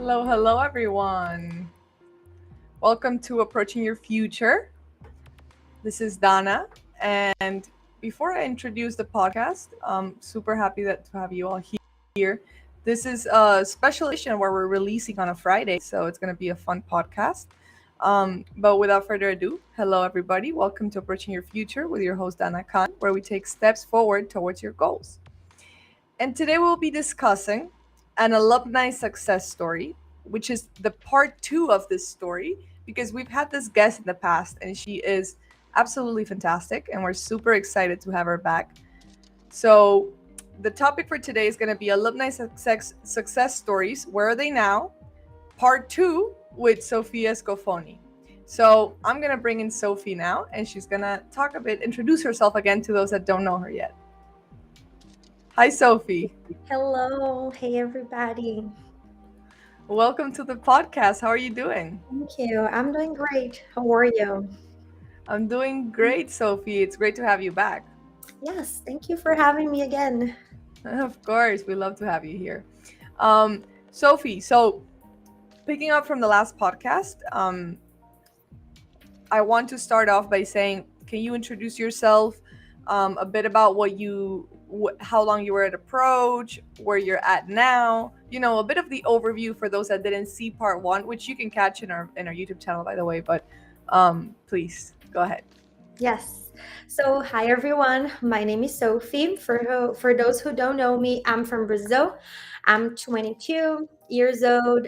Hello, everyone. Welcome to Approaching Your Future. This is Dana, and before I introduce the podcast, I'm super happy to have you all here. This is a special edition where we're releasing on a Friday, so it's going to be a fun podcast. But without further ado, hello, everybody. Welcome to Approaching Your Future with your host, Dana Khan, where we take steps forward towards your goals. And today we'll be discussing an alumni success story, which is the part two of this story, because we've had this guest in the past and she is absolutely fantastic and we're super excited to have her back. So, the topic for today is going to be alumni success stories. Where are they now? Part two with Sofia Scofoni. So, I'm going to bring in Sophie now and she's going to talk a bit, introduce herself again to those that don't know her yet. Hi, Sophie. Hello. Hey, everybody. Welcome to the podcast. How are you doing? Thank you. I'm doing great. How are you? I'm doing great, Sophie. It's great to have you back. Yes, thank you for having me again. Of course, we love to have you here. Sophie, so picking up from the last podcast, I want to start off by saying, can you introduce yourself, a bit about how long you were at Approach, where you're at now, a bit of the overview for those that didn't see part one, which you can catch in our YouTube channel, by the way, but please go ahead. Yes. So, hi, everyone. My name is Sophie. For those who don't know me, I'm from Brazil. I'm 22 years old.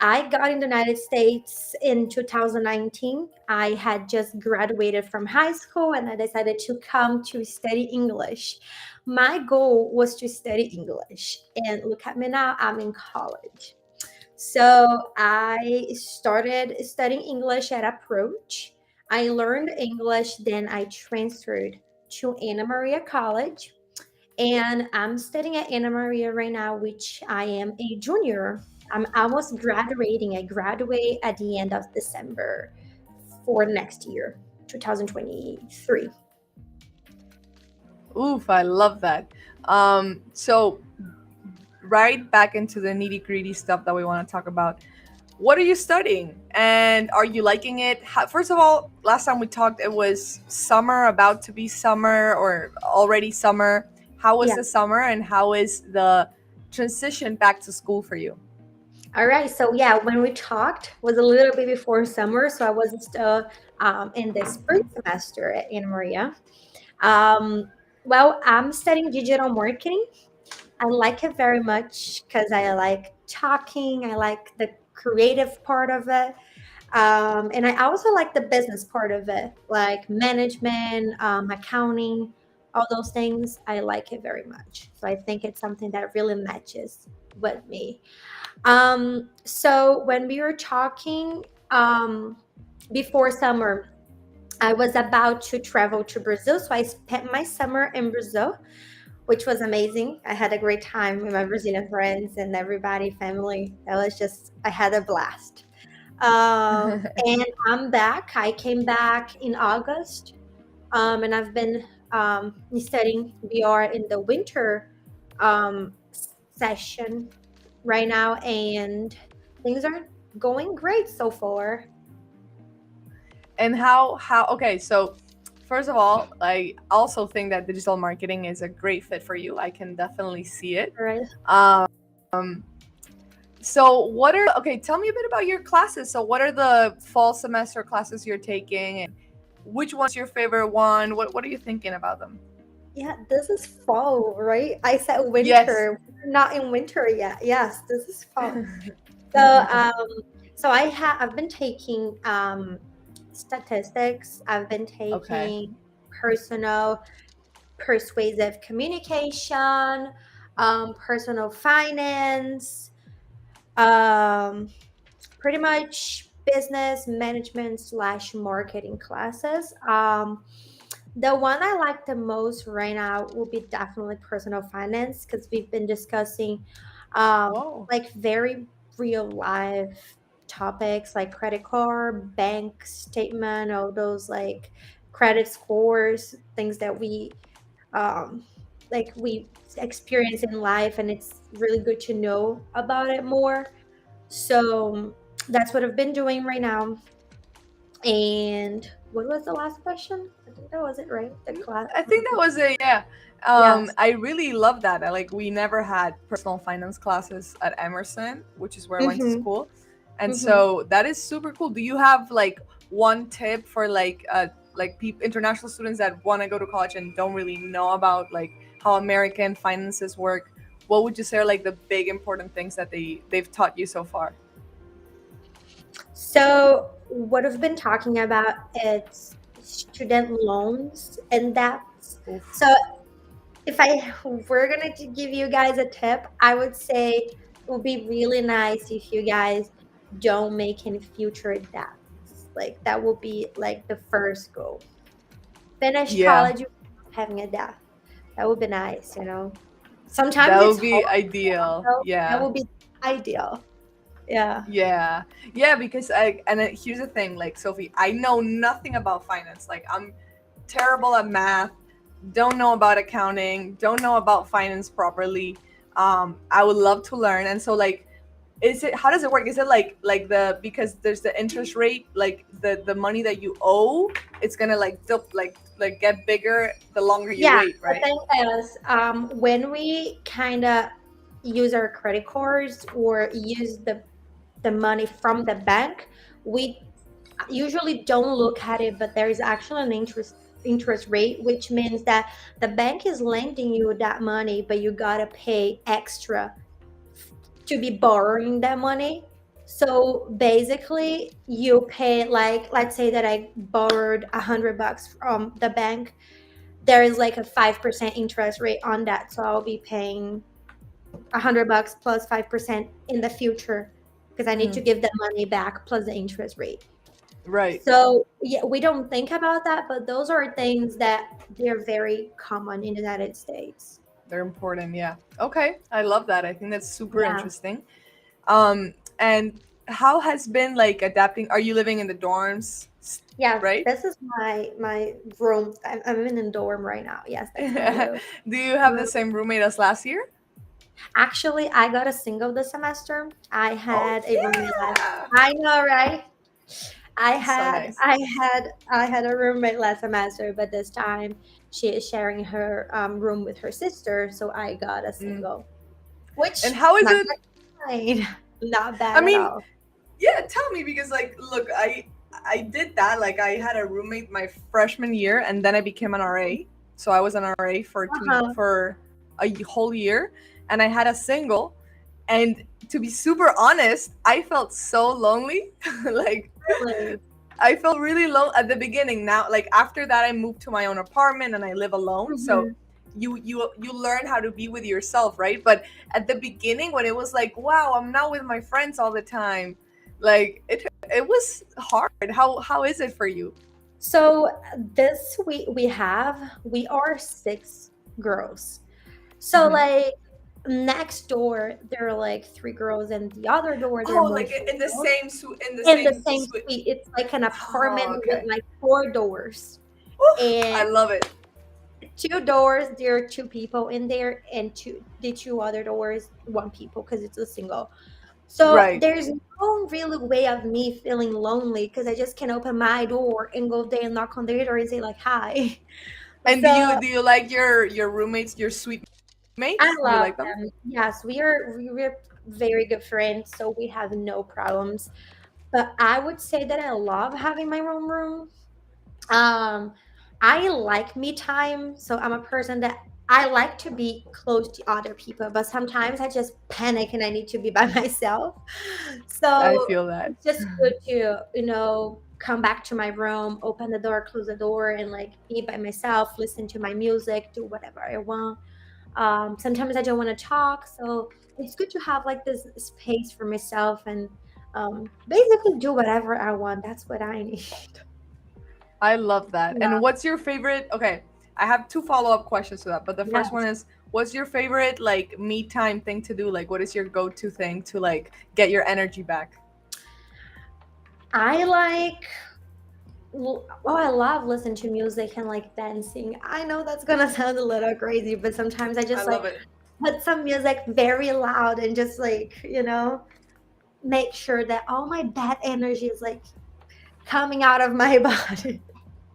I got in the United States in 2019. I had just graduated from high school and I decided to come to study English. My goal was to study English. And look at me now, I'm in college. So I started studying English at Approach. I learned English, then I transferred to Anna Maria College. And I'm studying at Anna Maria right now, which I am a junior. I'm almost graduating. I graduate at the end of December for next year, 2023. Oof, I love that. So right back into the nitty gritty stuff that we want to talk about. What are you studying and are you liking it? First of all, last time we talked, it was summer, about to be summer or already summer. How was Yeah. the summer and how is the transition back to school for you? All right. So yeah, when we talked was a little bit before summer, so I was still in the spring semester at Anna Maria. Well, I'm studying digital marketing. I like it very much because I like talking. I like the creative part of it. And I also like the business part of it, like management, accounting, all those things. I like it very much. So I think it's something that really matches with me. So when we were talking before summer, I was about to travel to Brazil. So I spent my summer in Brazil, which was amazing. I had a great time with my Brazilian friends and everybody, family. I had a blast. And I'm back. I came back in August, and I've been studying VR in the winter session right now, and things are going great so far. And okay, so first of all, I also think that digital marketing is a great fit for you. I can definitely see it. Right. So tell me a bit about your classes. So what are the fall semester classes you're taking and which one's your favorite one? What are you thinking about them? Yeah, this is fall, right? I said winter. Yes. We're not in winter yet. Yes, this is fall. So I've been taking statistics. I've been taking personal persuasive communication, personal finance, pretty much business management / marketing classes. The one I like the most right now will be definitely personal finance because we've been discussing like very real life topics like credit card, bank statement, all those like credit scores, things that we we experience in life, and it's really good to know about it more. So that's what I've been doing right now. And what was the last question? I think that was it, right? The class. I think that was it. Yeah. Yes. I really love that. Like we never had personal finance classes at Emerson, which is where I went to Mm-hmm. school, and Mm-hmm. so that is super cool. Do you have like one tip for like international students that want to go to college and don't really know about like how American finances work? What would you say are like the big important things that they've taught you so far? So what I've been talking about is student loans and debts. Oof. So if I were gonna to give you guys a tip, I would say it would be really nice if you guys don't make any future debts. Like that will be like the first goal. Finish Yeah, college without having a debt. That would be nice, you know. Sometimes that it's would be hard, ideal. so that Yeah. would be ideal. Yeah. Yeah, yeah, because here's the thing, like Sophie, I know nothing about finance. Like I'm terrible at math, don't know about accounting, don't know about finance properly. I would love to learn, and so like, is it how does it work? Is it like the because there's the interest rate, like the money that you owe, it's gonna like get bigger the longer you Yeah, wait, the right? thing is, when we kind of use our credit cards or use the money from the bank, we usually don't look at it, but there is actually an interest rate, which means that the bank is lending you that money, but you gotta pay extra to be borrowing that money. So basically, you pay like let's say that I borrowed $100 from the bank. There is like a 5% interest rate on that, so I'll be paying $100 plus 5% in the future because I need to Mm, give the money back plus the interest rate. right. So yeah, we don't think about that, but those are things that they're very common in the United States. They're important, yeah. Okay, I love that. I think that's super Yeah. interesting. And how has been like adapting? Are you living in the dorms, Yes, right? this is my room. I'm in a dorm right now. Yes, that's my room. Do you have the same roommate as last year? Actually, I got a single this semester. I Oh had a roommate last. yeah, I know, right? I so had nice. I had I had a roommate last semester, but this time she is sharing her room with her sister, so I got a Mm. single, which And how is not it? fine, not I bad at mean, all. yeah, tell me because like, look, I did that. Like, I had a roommate my freshman year, and then I became an RA. So I was an RA for Uh-huh. for a whole year, and I had a single. And to be super honest, I felt so lonely. Like Really. I felt really low at the beginning. Now, like after that, I moved to my own apartment and I live alone. So Mhm. you learn how to be with yourself, right? But at the beginning, when it was like, wow, I'm not with my friends all the time, like it was hard. How is it for you? So this we are six girls. So Hmm. like next door there are like three girls, and the other door there are Oh, like mostly in the girls. in the In the same same suite. suite. It's like an apartment Oh, with okay. like four doors. Oof, And I love it. two doors, there are two people in there, and the two other doors, one people because it's a single. So Right. there's no really way of me feeling lonely because I just can open my door and go there and knock on their door and say like hi. And So do you like your roommates, your suite I mates? Do you love like them? them. Yes, we're very good friends, so we have no problems. But I would say that I love having my own room. Um, I like me time, so I'm a person that I like to be close to other people, but sometimes I just panic and I need to be by myself. I So feel that. it's just good to, come back to my room, open the door, close the door, and like be by myself, listen to my music, do whatever I want. Sometimes I don't want to talk, so it's good to have like this space for myself and basically do whatever I want. That's what I need. I love that. Yeah. And what's your favorite? Okay, I have two follow-up questions to that. But the first one Yes. is, what's your favorite like me time thing to do? Like, what is your go-to thing to like get your energy back? I like, I love listening to music and like dancing. I know that's gonna sound a little crazy, but sometimes I I just love like it. put some music very loud and just like, make sure that all my bad energy is like coming out of my body.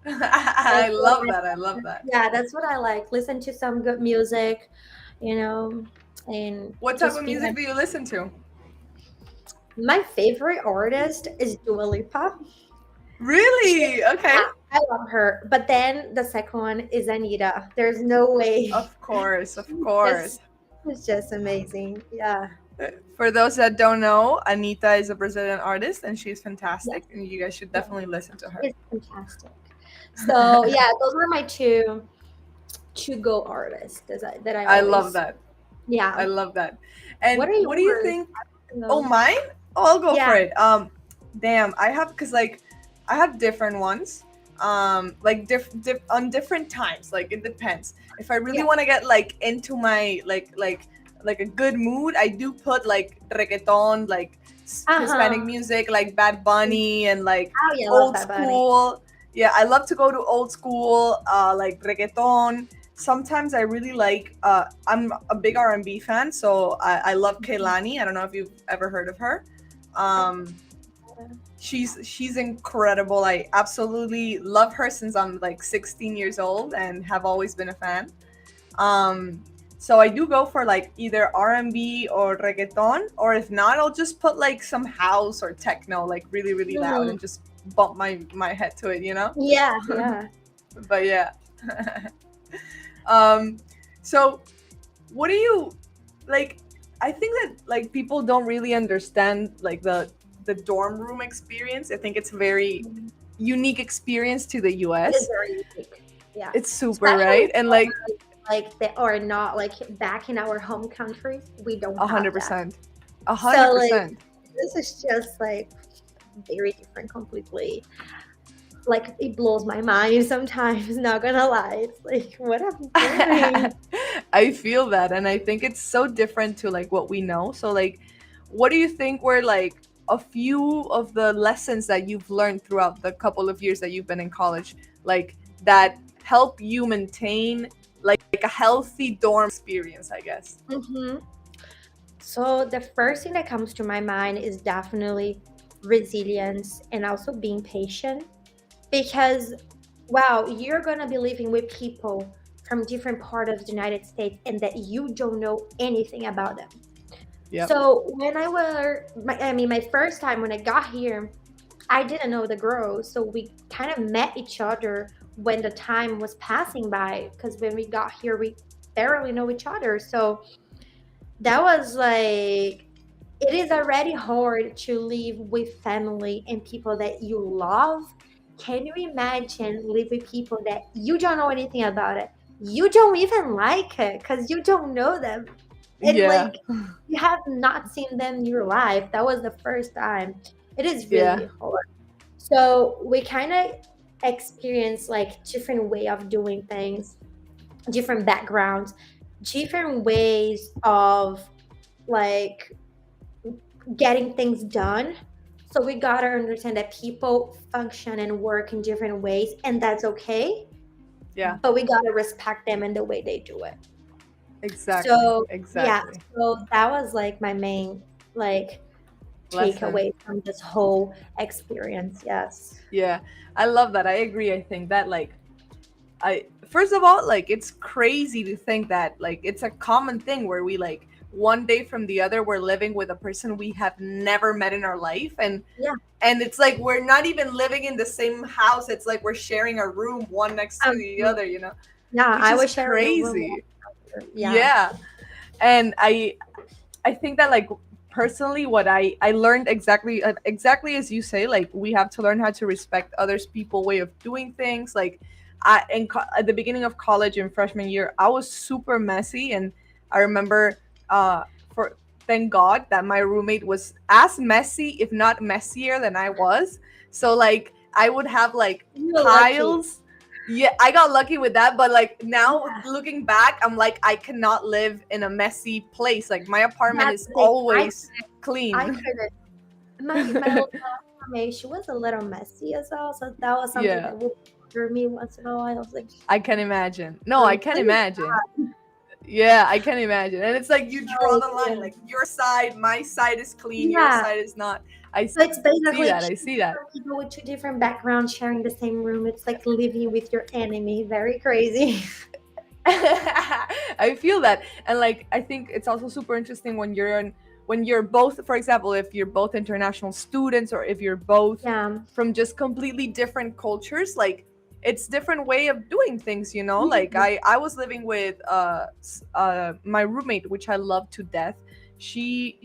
I That's what love I, that. I love that. yeah, that's what I like. Listen to some good music, you know, and What type just of be music do you listen to? my favorite artist is Dua Lipa. She, Really? Okay. I love her. But then the second one is Anita. There's no way. Of course, of She's course. just it's just amazing. Yeah. For those that don't know, Anita is a Brazilian artist and she's fantastic, Yes. and you guys should Yeah. definitely listen to her. It's fantastic. So yeah, those were my two go artists that I I love always that. I yeah. love that. What And are what do you yours? think? Oh, No. mine? Oh, I'll go Yeah. for it. Damn, I have because like I have different ones. Like on different times. Like it depends. If I really Yeah. want to get like into my like a good mood, I do put like reggaeton, like Hispanic Uh-huh. music, like Bad Bunny and like Oh yeah, I love old Bad Bunny. school. Yeah, I love to go to old school, like reggaeton. Sometimes I really like. I'm a big R&B fan, so I love Kehlani. I don't know if you've ever heard of her. Um, she's incredible. I absolutely love her since I'm like 16 years old and have always been a fan. Um, so I do go for like either R&B or reggaeton, or if not, I'll just put like some house or techno, like really really loud, Mm, and just bump my head to it, you know. yeah, yeah. But yeah. um, so what do you like? I think that like people don't really understand like the dorm room experience. I think it's a very unique experience to the It is US. very unique. Yeah. It's super, Especially right? And for like like that are not like back in our home countries, we don't a have hundred that. percent. A hundred So like percent. this is just like very different completely. Like it blows my mind sometimes, not gonna lie. It's like what I'm doing. I feel that, and I think it's so different to like what we know. So like what do you think were like a few of the lessons that you've learned throughout the couple of years that you've been in college, like that help you maintain like a healthy dorm experience, I guess? Hmm. So the first thing that comes to my mind is definitely resilience and also being patient because wow, you're gonna be living with people from different part of the United States and that you don't know anything about them. Yep. So when my first time when I got here, I didn't know the girls, so we kind of met each other when the time was passing by. Because when we got here, we barely know each other. So that was like it is already hard to live with family and people that you love. Can you imagine live with people that you don't know anything about it? You don't even like it because you don't know them. And Yeah. like you have not seen them in your life. That was the first time. It is Yeah. really hard. So we kind of experience like different way of doing things, different backgrounds, different ways of like getting things done. So we gotta understand that people function and work in different ways, and that's okay. Yeah. But we gotta respect them and the way they do it. Exactly. So yeah, Exactly. so that was like my main like Lesson. takeaway from this whole experience. Yes. Yeah. I love that. I agree. I think that like I first of all, like it's crazy to think that like it's a common thing where we like one day from the other we're living with a person we have never met in our life, Yeah. and it's like we're not even living in the same house. It's like we're sharing a room one next to the Um, other, you know, yeah, which I is was sharing a room with crazy. her. Yeah. Yeah. And I think that like personally what I learned exactly as you say, like we have to learn how to respect others people way of doing things. Like at the beginning of college in freshman year I was super messy, and I remember for thank god that my roommate was as messy if not messier than I was. So like I would have like You're lucky. piles. Yeah, I got lucky with that, but like now Yeah, looking back, I'm like I cannot live in a messy place. Like my apartment that's is the thing. always I clean. couldn't. My roommate, she was a little messy as well, so that was something Yeah, that would bother me once in a while. I was like, I can imagine. No, I girl, can please imagine. stop. Yeah, I can imagine. And it's like you draw So the line, yeah. like your side, my side is clean, your Yeah. side is not. I So it's see basically that. I two see that. different people with two different backgrounds sharing the same room. It's like living with your enemy. Very crazy. I feel that, and like I think it's also super interesting when you're both, for example, if you're both international students or if you're both Yeah. from just completely different cultures, like it's different way of doing things, you know. Like Mhm. I was living with my roommate, which I love to death. She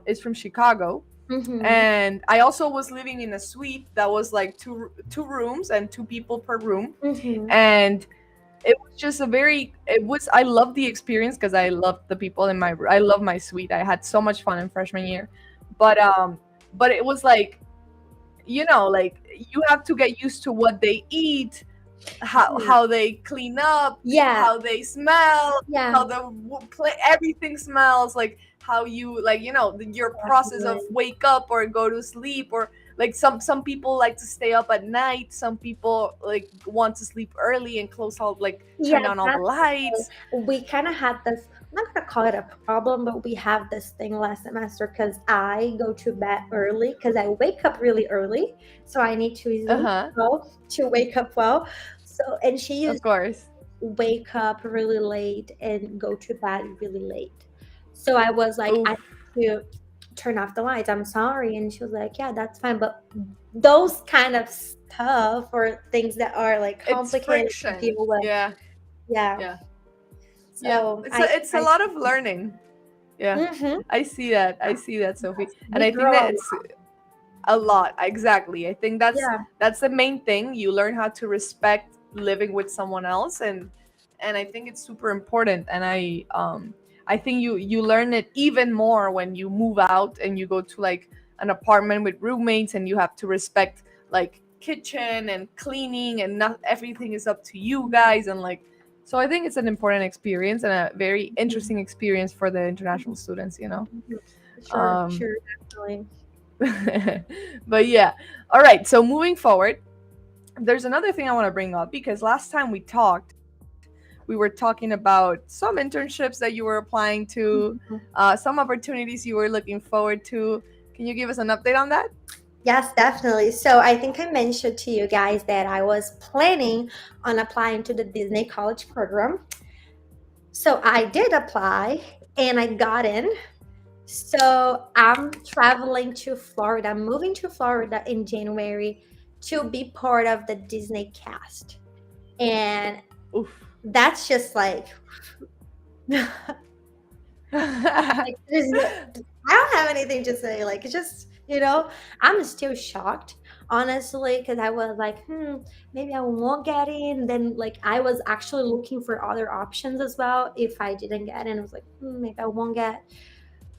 is from Chicago, Mhm. and I also was living in a suite that was like two rooms and two people per room, Mhm. and it was just a very it was I loved the experience because I loved the people in I love my suite. I had so much fun in freshman year, but it was like, you know, like you have to get used to what they eat, Yeah. how they clean up, Yeah. how they smell, Yeah. how everything smells, like how you, like, you know, your process of Definitely. wake up or go to sleep, or like some people like to stay up at night, some people like want to sleep early and close all, like Yeah, turn down all the that's the thing. lights. We kind of had this, I'm not gonna call it a problem, but we have this thing last semester because I go to bed early because I wake up really early. So I need to sleep Uh-huh. well to wake up well. So, and she Of used course. to wake up really late and go to bed really late. So I was like, I Oof. need to turn off the lights. I'm sorry. And she was like, yeah, that's fine. But those kind of stuff or things that are like It's complicated to friction. deal with. Yeah. Yeah. Yeah. Yeah. So It's a I lot of learning. Yeah. mm-hmm. I see that. I see that, Sophie. And We I think grow that up. it's a lot, exactly. I think Yeah. that's the main thing. You learn how to respect living with someone else, and I think it's super important. And I think you learn it even more when you move out and you go to like an apartment with roommates, and you have to respect like kitchen and cleaning, and not everything is up to you guys, and like, so I think it's an important experience and a very interesting experience for the international students, you know. Mhm. Sure, um sure, definitely. but yeah, all right, so moving forward, there's another thing I want to bring up, because last time we talked, we were talking about some internships that you were applying to, Mhm. some opportunities you were looking forward to. Can you give us an update on that? Yes, definitely. So I think I mentioned to you guys that I was planning on applying to the Disney College program. So I did apply and I got in. So I'm traveling to Florida. I'm moving to Florida in January to be part of the Disney cast. And Oof. that's just like like there's no, I don't have anything to say. Like it's just, I'm still shocked, honestly, because I was like, maybe I won't get in. Then like I was actually looking for other options as well if I didn't get in. I was like, maybe I won't get.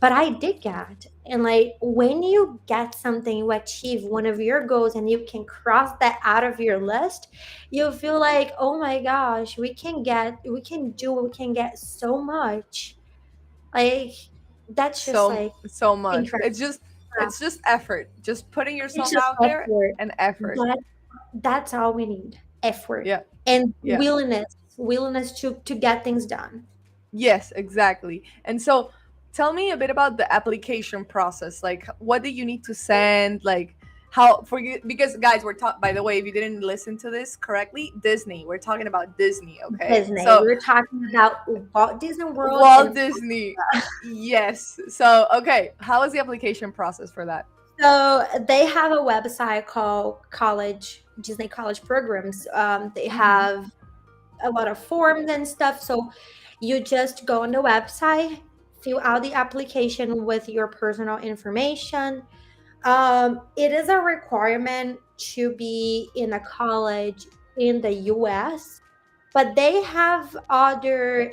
But I did get. And like when you get something, you achieve one of your goals and you can cross that out of your list, you feel like, oh my gosh, we can get so much. Like that's just like So much. incredible. It's just effort, just putting It's yourself just out there, effort. and effort. That that's all we need. Effort Yeah. and Yeah. willingness to get things done. Yes, exactly. And so tell me a bit about the application process. Like, what do you need to send? Like, how for you? Because guys, we're talking. By the way, if you didn't listen to this correctly, Disney. We're talking about Disney. Okay. Disney. So We're talking about Walt Disney World Walt and Disney. Yes. So okay, how is the application process for that? so they have a website called College Disney College Programs. They Mm-hmm. have a lot of forms and stuff. So you just go on the website, fill out the application with your personal information. It is a requirement to be in a college in the US, but they have other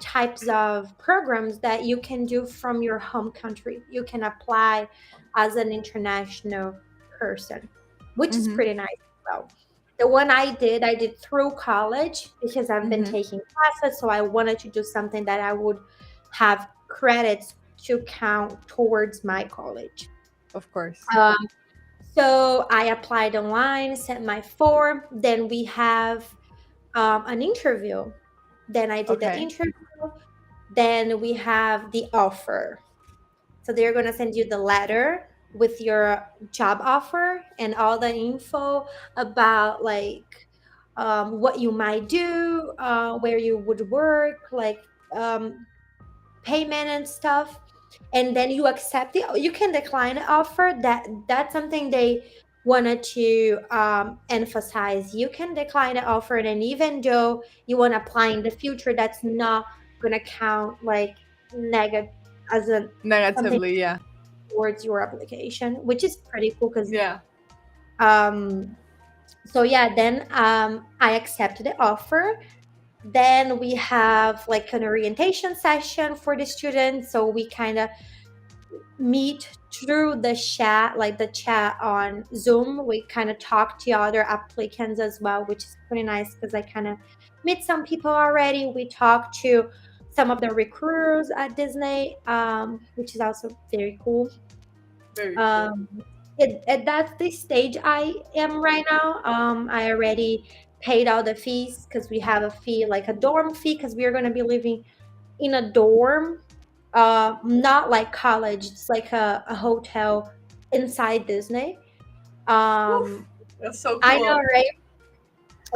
types of programs that you can do from your home country. You can apply as an international person, which is Mm-hmm. pretty nice as well. The one I did through college because I've been Mm-hmm. taking classes, so I wanted to do something that I would have credits to count towards my college. Of course. Um, so I applied online, sent my form. Then we have an interview. Then I did the Okay. interview. Then we have the offer. So they're going to send you the letter with your job offer and all the info about like what you might do, where you would work, like um, payment and stuff. And then you accept it. You can decline the offer. That's something they wanted to emphasize. You can decline the offer, and even though you want to apply in the future, that's not going to count like negative as a something Negatively, yeah. towards your application, which is pretty cool because Yeah. um so yeah, then I accepted the offer. Then we have like an orientation session for the students, so we kind of meet through the chat, like the chat on Zoom. We kind of talk to other applicants as well, which is pretty nice because I kind of meet some people already. We talk to some of the recruiters at Disney, which is also very cool. Very cool. Um, that's the stage I am right now. I already paid all the fees because we have a fee, like a dorm fee, because we are going to be living in a dorm, not like college. It's like a hotel inside Disney. Woof. Um, That's so I know, cool. right?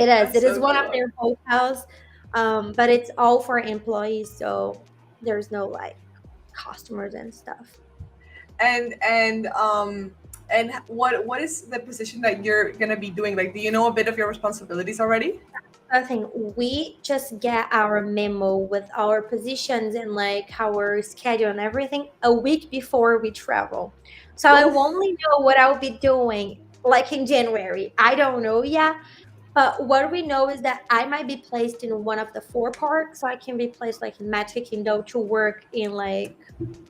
It is. That's It is so one of cool. their hotels, but it's all for employees, so there's no like customers and stuff. And what is the position that you're gonna be doing? Like, do you know a bit of your responsibilities already? I think we just get our memo with our positions and like our schedule and everything a week before we travel. So I Oof. only know what I'll be doing like in January. I don't know yet. But what we know is that I might be placed in one of the four parks. So I can be placed like in Magic Kingdom to work in like,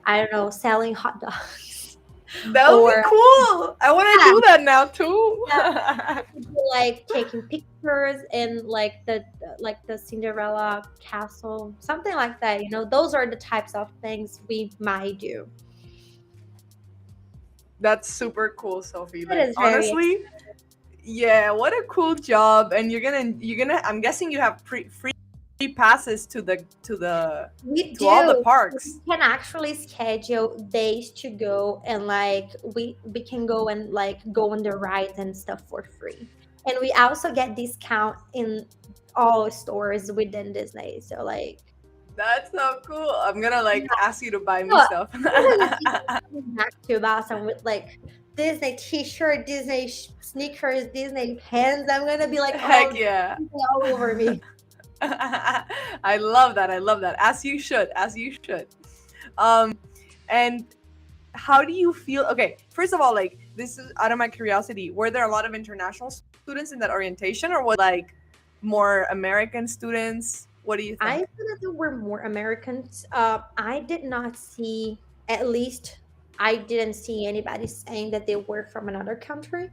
I don't know, selling hot dogs. That would be Or cool. I want to yeah, do that now too. yeah, could be like taking pictures in like the Cinderella castle, something like that. You know, those are the types of things we might do. That's super cool, Sophie. It Like, is very honestly, yeah, what a cool job. And you're gonna I'm guessing you have free passes we to all the do. parks. We can actually schedule days to go and like we can go and like go on the rides and stuff for free. And we also get discount in all stores within Disney. So like That's so cool. I'm gonna like yeah. ask you to buy me No, stuff. you're gonna see me coming back to Boston with like Disney t-shirt, Disney sneakers, Disney pens. I'm gonna be like, Heck oh, yeah. Disney all over me. I love that. I love that. As you should. As you should. Um, and how do you feel? Okay, first of all, like, this is out of my curiosity. Were there a lot of international students in that orientation, or was it, like, more American students? What do you I think? feel that there were more Americans. I did not see, at least, I didn't see anybody saying that they were from another country.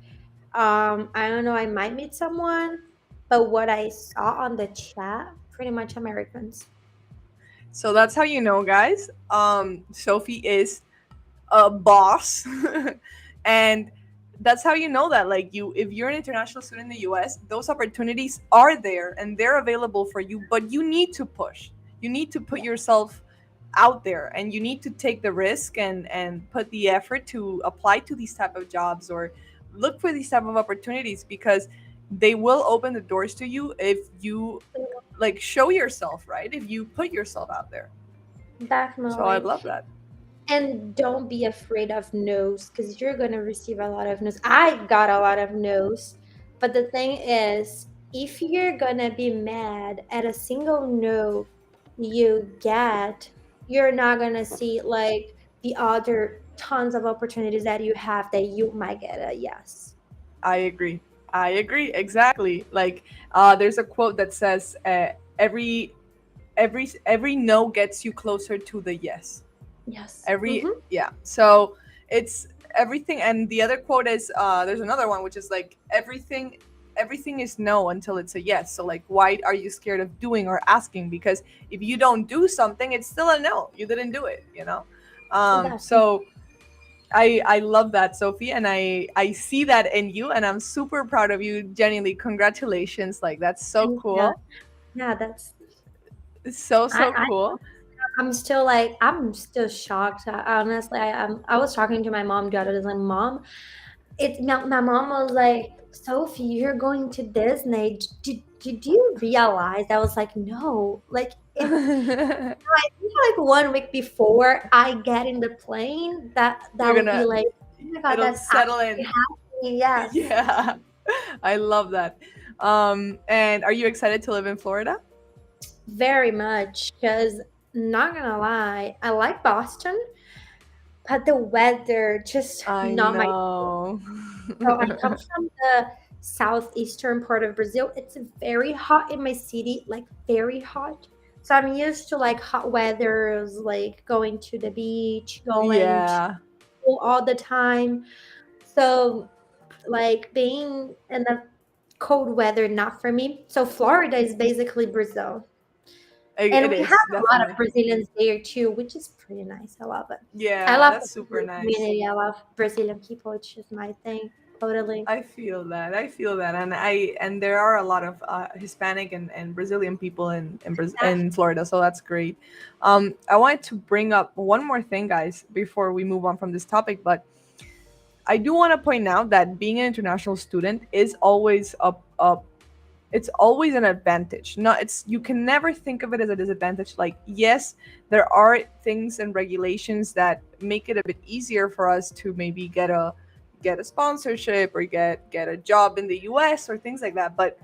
I don't know. I might meet someone, but what I saw on the chat, pretty much Americans. So that's how you know, guys. Sophie is a boss, and that's how you know that, like, you if you're an international student in the US, those opportunities are there and they're available for you, but you need to push. You need to put yourself out there, and you need to take the risk and put the effort to apply to these type of jobs or look for these type of opportunities, because they will open the doors to you if you, like, show yourself, right? If you put yourself out there. So I Definitely. love that. And don't be afraid of no's because you're going to receive a lot of no's. I got a lot of no's. But the thing is, if you're going to be mad at a single no you get, you're not going to see like the other tons of opportunities that you have that you might get a yes. I agree. I agree exactly. Like, there's a quote that says, every no gets you closer to the yes. Yes. Every Yeah. So it's everything. And the other quote is, there's another one which is like, everything is no until it's a yes. So, like, why are you scared of doing or asking? Because if you don't do something, it's still a no. You didn't do it. Definitely. So I love that, Sophie, and I see that in you, and I'm super proud of you. Genuinely, congratulations! Like, that's so Thank you. cool. Yeah, that's So I cool. I'm still shocked. Honestly, I was talking to my mom the other day. Like, mom, my mom was like, Sophie, you're going to Disney. Did you realize? I was like, no. Like I think like 1 week before I get in the plane, that You're would be gonna, like, oh my God, it'll that's settle actually in. happening. Yes, Yeah. I love that. And are you excited to live in Florida? very much. Because not gonna lie, I like Boston, but the weather just I not my. know. So I come from the southeastern part of Brazil. It's very hot in my city, like very hot. So I'm used to like hot weathers, like going to the beach, going to Yeah. school all the time. So like being in the cold weather, not for me. So Florida is basically Brazil. It And we have is a lot of definitely. Brazilians there too, which is pretty nice. I love it. I Yeah, love the that's super Brazilian nice. community. I love Brazilian people. It's just my thing. Totally. I feel that. I feel that, and there are a lot of Hispanic and Brazilian people in Florida, so that's great. I wanted to bring up one more thing, guys, before we move on from this topic, but I do want to point out that being an international student is always a it's always an advantage. Not it's you can never think of it as a disadvantage. Like, yes, there are things and regulations that make it a bit easier for us to maybe get a sponsorship or get a job in the US or things like that, but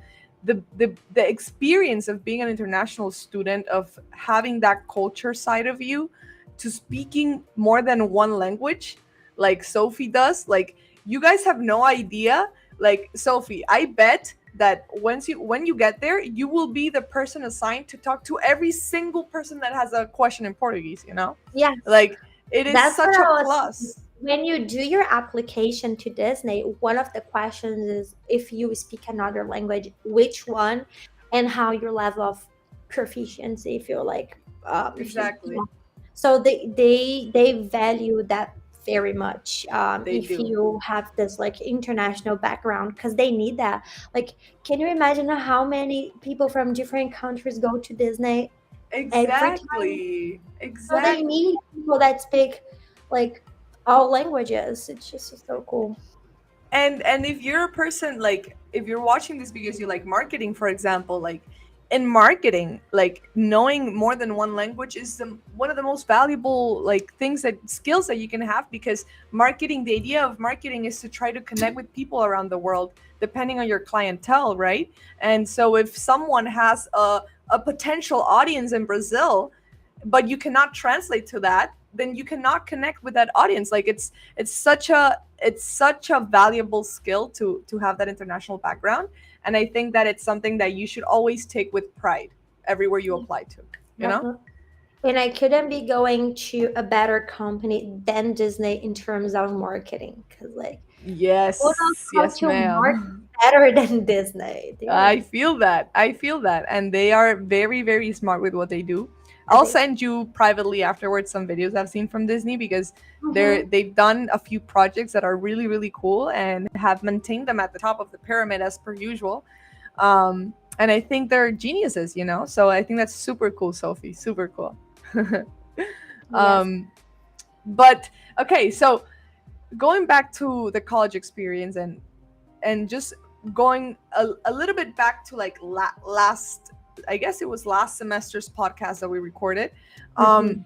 the experience of being an international student, of having that culture side of you, to speaking more than one language like Sophie does, like, you guys have no idea. Like, Sophie, I bet that when you get there, you will be the person assigned to talk to every single person that has a question in Portuguese, you know? Yes. Like, it is That's what such a I was saying. plus. When you do your application to Disney, one of the questions is if you speak another language, which one, and how your level of proficiency, if you're like, if you, Exactly. so they value that very much. They If do. you have this like international background, because they need that. Like, can you imagine how many people from different countries go to Disney every time? Exactly. So they Exactly. need people that speak like all languages. It's just so cool. And if you're a person, like, if you're watching this because you like marketing, for example, like, in marketing, like, knowing more than one language is one of the most valuable, like, things, that skills that you can have, because marketing, the idea of marketing is to try to connect with people around the world depending on your clientele, right? And so if someone has a potential audience in Brazil, but you cannot translate to that, then you cannot connect with that audience. Like, it's such a valuable skill to have that international background. And I think that it's something that you should always take with pride everywhere you apply to, you know? Definitely. And I couldn't be going to a better company than Disney in terms of marketing. Because like who knows Yes, how yes, to market ma'am. better than Disney? They're I feel that. I feel that. And they are very, very smart with what they do. I'll they send you privately afterwards some videos I've seen from Disney, because Mhm. they've done a few projects that are really, really cool and have maintained them at the top of the pyramid as per usual. And I think they're geniuses, you know? So I think that's super cool, Sophie. Super cool. Yes. um, but okay, so going back to the college experience, and just going a little bit back to like last, I guess it was last semester's podcast that we recorded. um Mhm.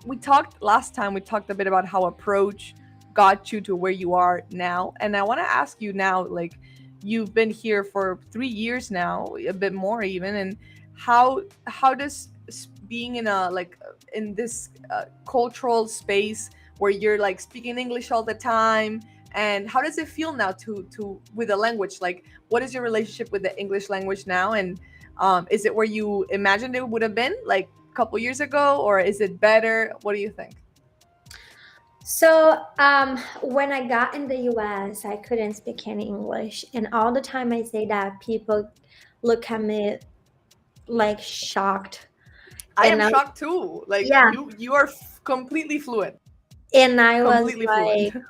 we talked a bit about how approach got you to where you are now, and I want to ask you now, like, you've been here for 3 years now, a bit more even, and how does being in a like in this cultural space where you're like speaking English all the time, and how does it feel now to with the language, like, what is your relationship with the English language now, and is it where you imagined it would have been like a couple years ago, or is it better? What do you think? So, when I got in the US, I couldn't speak any English, and all the time I say that, people look at me like shocked, I and am shocked too. Like, yeah, you are completely fluent. and I was Completely fluent. like,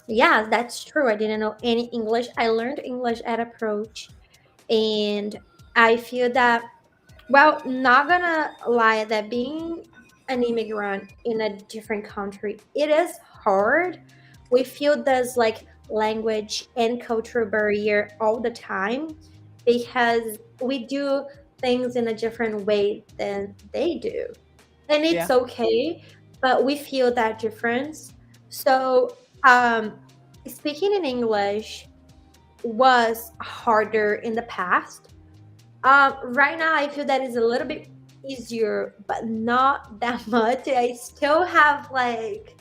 yeah, that's true. I didn't know any English. I learned English at Approach, and I feel that Well, not gonna lie, that being an immigrant in a different country, it is hard. We feel this like language and cultural barrier all the time because we do things in a different way than they do. And it's Yeah. okay, but we feel that difference. So, speaking in English was harder in the past. Right now, I feel that is a little bit easier, but not that much. I still have like,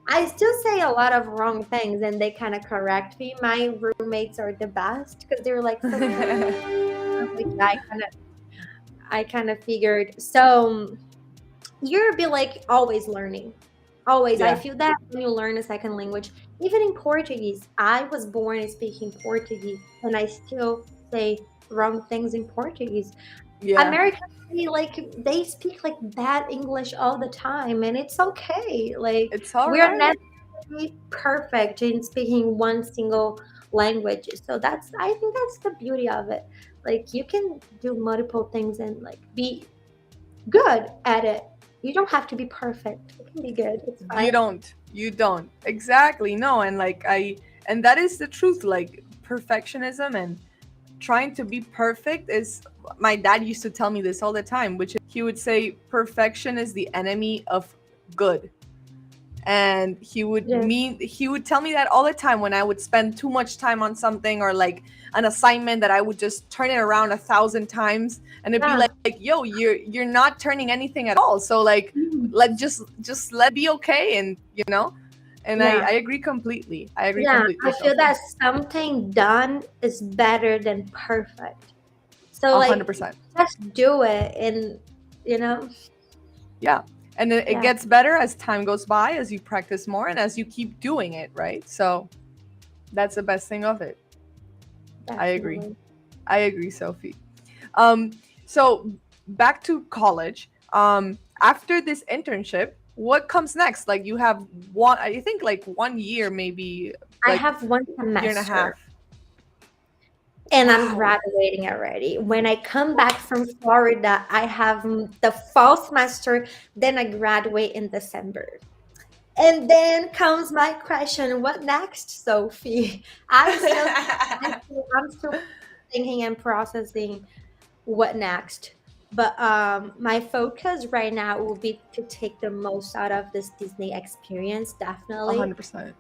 I still say a lot of wrong things, and they kind of correct me. My roommates are the best because they were like, "So, like, I kind of figured." So you're be like always learning, always. I Yeah. feel that when you learn a second language, even in Portuguese, I was born speaking Portuguese, and I still say wrong things in Portuguese. Yeah. Americans, they speak like bad English all the time, and it's okay. Like It's all we're right. not really perfect in speaking one single language. So that's I think that's the beauty of it. Like you can do multiple things and like be good at it. You don't have to be perfect. You can be good. It's You fine. don't. You don't. Exactly. No, and like and that is the truth. Like perfectionism and trying to be perfect is, my dad used to tell me this all the time, which is, he would say perfection is the enemy of good. And Yes. he would tell me that all the time when I would spend too much time on something, or like an assignment that I would just turn it around 1,000 times, and it'd be Yeah. like, yo, you're not turning anything at all, so like, Mhm. let let be okay, and and Yeah. I agree completely. I agree Yeah. completely, I feel Sophie. that something done is better than perfect. So A hundred like percent. just do it and you know, Yeah. And it yeah, gets better as time goes by, as you practice more, and as you keep doing it, right? So that's the best thing of it. I agree. definitely. I agree, Sophie. Um, so back to college. After this internship, what comes next? Like you have one, I think like 1 year, maybe I like have one year and a semester half. and I'm Wow. graduating already. When I come back from Florida, I have the fall semester, then I graduate in December. And then comes my question, what next, Sophie? I'm still thinking and processing what next. But my focus right now will be to take the most out of this Disney experience, A definitely. hundred percent.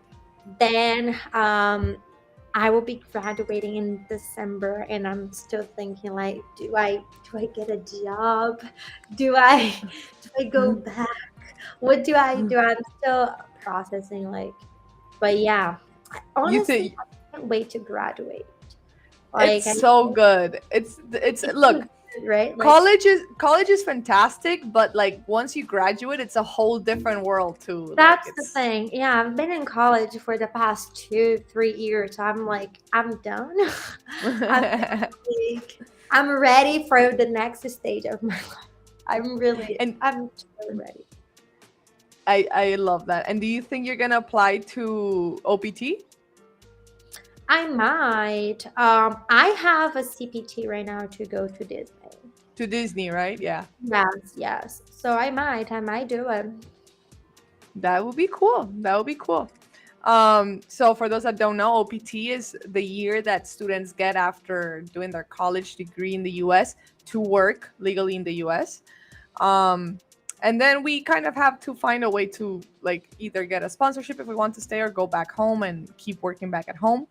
Then I will be graduating in December, and I'm still thinking like, do I get a job? Do I do I go back? What do I do? I'm still processing like, but yeah, You honestly, think I can't wait to graduate. it's Like, I so good. It's it's so look, good, right? Like, college is fantastic, but like once you graduate, it's a whole different world too. Like that's the it's thing. Yeah, I've been in college for the past 2, 3 years. I'm like, I'm done. I'm like, I'm ready for the next stage of my life. and I'm so ready. I love that. And do you think you're gonna apply to OPT? I might. I have a CPT right now to go to Disney. To Disney, right? Yeah. Yes, yes. So I might do it. That would be cool. That would be cool. So for those that don't know, OPT is the year that students get after doing their college degree in the US to work legally in the US. Um, and then we kind of have to find a way to like either get a sponsorship if we want to stay, or go back home and keep working back at home.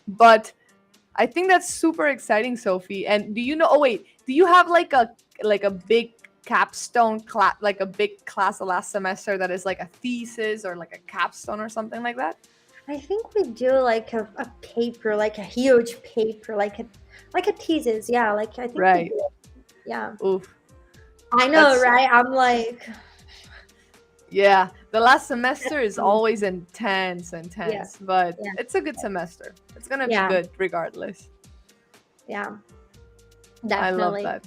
But I think that's super exciting, Sophie. And do you know? Oh wait, do you have like a big capstone class, like a big class the last semester that is like a thesis or like a capstone or something like that? I think we do like a paper, like a huge paper, like a thesis. Yeah, like I think we Right. do. Yeah. Oof. I know, That's right? I'm like, yeah. The last semester is definitely. always Yeah, intense, but yeah, it's a good semester. It's gonna be yeah, good regardless. yeah, I love definitely. that.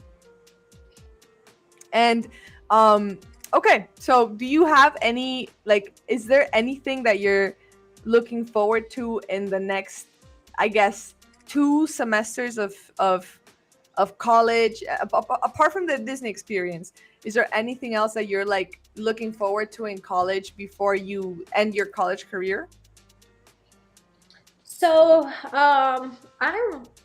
And um okay, so do you have any, like, is there anything that you're looking forward to in the next, I guess, 2 semesters of of college, apart from the Disney experience? Is there anything else that you're like looking forward to in college before you end your college career? So, I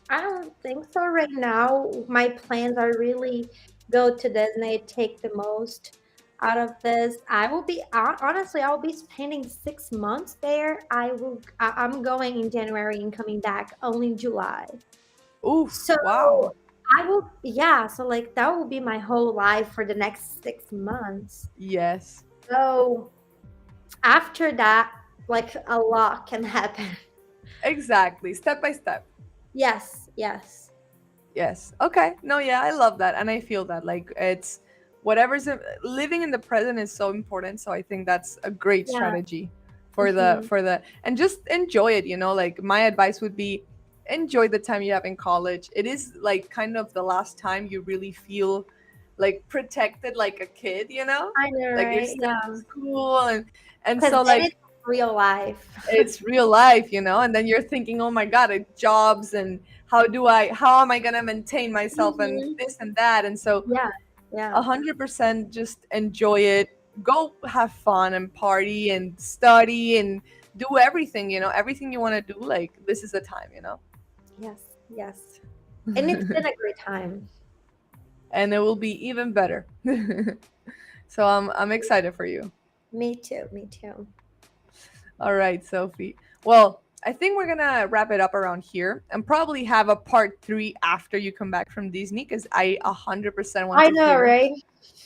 don't think so right now. My plans are really go to Disney, take the most out of this. Honestly, I'll be spending 6 months there. I'm going in January and coming back only in July. Oof, So wow. yeah, so like that will be my whole life for the next 6 months. Yes, So after that, like a lot can happen. exactly. Step by step. Yes, yes. Yes. Okay. No, yeah, I love that. And I feel that. Like, it's whatever's living in the present is so important. So I think that's a great Yeah. strategy for Hmm. and just enjoy it, Like, my advice would be enjoy the time you have in college. It is like kind of the last time you really feel like protected like a kid. I know, Like you're right? still Yeah. in school and Because so then like it's real life. it's real life, and then you're thinking, oh my god, it's jobs and how am I gonna maintain myself and Hmm. this and that, and so Yeah, yeah. 100% just enjoy it, go have fun and party and study and do everything you want to do, like this is the time. Yes, yes. And it's been a great time. And it will be even better. So I'm excited for you. Me too, me too. All right, Sophie. Well, I think we're gonna wrap it up around here and probably have a part 3 after you come back from Disney, because I 100% want I to know, hear right?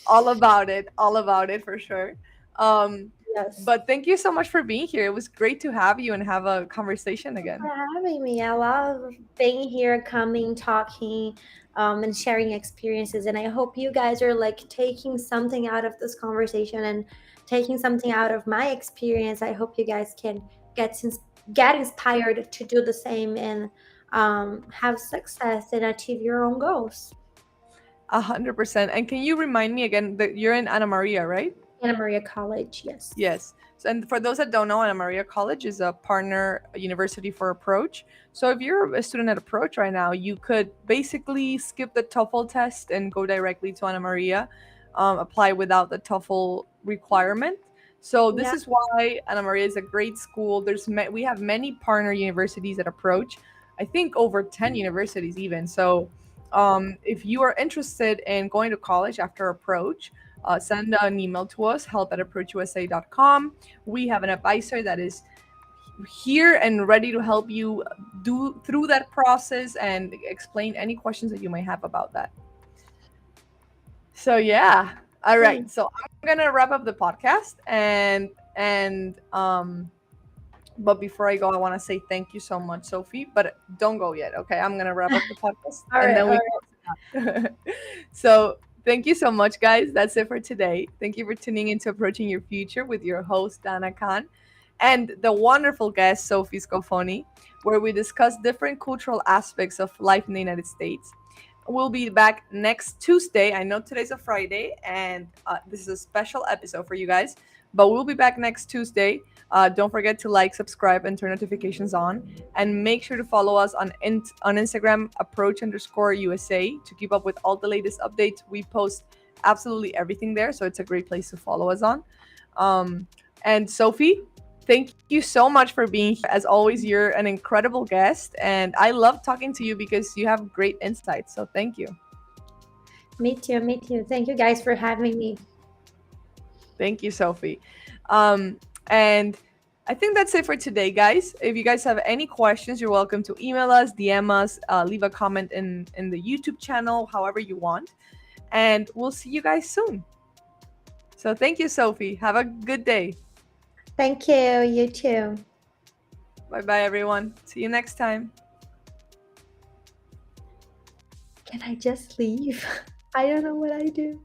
all about it for sure. Um, Yes. but thank you so much for being here. It was great to have you and have a conversation again. For having me. I love being here, coming, talking, and sharing experiences. And I hope you guys are like taking something out of this conversation and taking something out of my experience. I hope you guys can get ins- get inspired to do the same and have success and achieve your own goals. 100%. And can you remind me again that you're in Anna Maria, right? Anna Maria College, yes. Yes. So, and for those that don't know, Anna Maria College is a partner university for Approach. So if you're a student at Approach right now, you could basically skip the TOEFL test and go directly to Anna Maria, apply without the TOEFL requirement. So this Yeah. is why Anna Maria is a great school. We have many partner universities at Approach. I think over 10 universities even. So if you are interested in going to college after Approach, send an email to us, help@approachusa.com. We have an advisor that is here and ready to help you do through that process and explain any questions that you might have about that. So yeah. All right. Thanks. So I'm gonna wrap up the podcast and but before I go, I want to say thank you so much, Sophie. But don't go yet, okay? I'm gonna wrap up the podcast All and right, then all we right. So thank you so much, guys. That's it for today. Thank you for tuning into Approaching Your Future with your host, Dana Khan, and the wonderful guest, Sophie Scofoni, where we discuss different cultural aspects of life in the United States. We'll be back next Tuesday. I know today's a Friday, and this is a special episode for you guys, but we'll be back next Tuesday. Don't forget to like, subscribe, and turn notifications on. And make sure to follow us on Instagram, approach_USA, to keep up with all the latest updates. We post absolutely everything there, so it's a great place to follow us on. And Sophie, thank you so much for being here. As always, you're an incredible guest, and I love talking to you because you have great insights. So thank you. Me too, me too. Thank you guys for having me. Thank you, Sophie. And I think that's it for today, guys. If you guys have any questions, you're welcome to email us, DM us, leave a comment in the YouTube channel, however you want. And we'll see you guys soon. So thank you, Sophie. Have a good day. Thank you. You too. Bye bye, everyone. See you next time. Can I just leave? I don't know what I do.